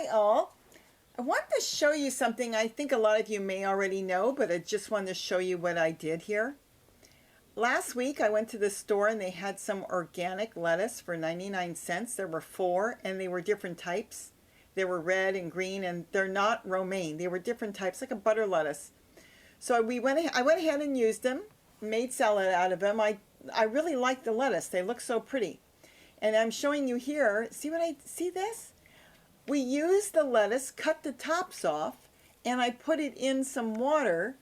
Hi all. I wanted to show you something I think a lot of you may already know, but I just wanted to show you what I did here. Last week I went to the store and they had some organic lettuce for 99 cents. There were 4 and they were different types. They were red and green and they're not romaine. They were different types, like a butter lettuce. So I went ahead and used them, made salad out of them. I really like the lettuce. They look so pretty. And I'm showing you here, see this? We used the lettuce, cut the tops off, and I put it in some water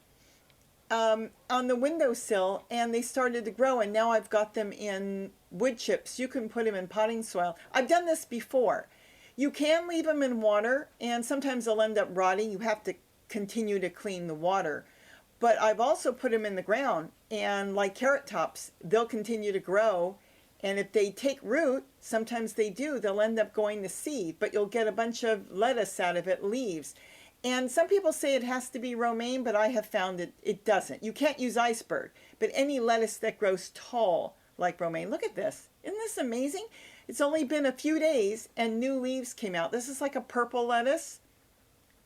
on the windowsill, and they started to grow, and now I've got them in wood chips. You can put them in potting soil. I've done this before. You can leave them in water, and sometimes they'll end up rotting. You have to continue to clean the water. But I've also put them in the ground, and like carrot tops, they'll continue to grow. And if they take root, sometimes they do, they'll end up going to seed, but you'll get a bunch of lettuce out of it, leaves. And some people say it has to be romaine, but I have found it doesn't. You can't use iceberg, but any lettuce that grows tall like romaine. Look at this. Isn't this amazing? It's only been a few days and new leaves came out. This is like a purple lettuce.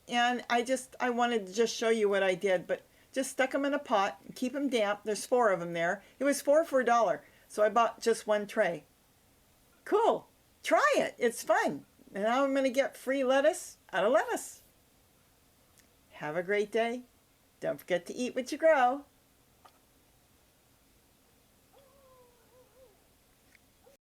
And I wanted to just show you what I did, but just stuck them in a pot, keep them damp. There's 4 of them there. It was 4 for $1. So I bought just 1 tray. Cool. Try it. It's fun. And now I'm going to get free lettuce out of lettuce. Have a great day. Don't forget to eat what you grow.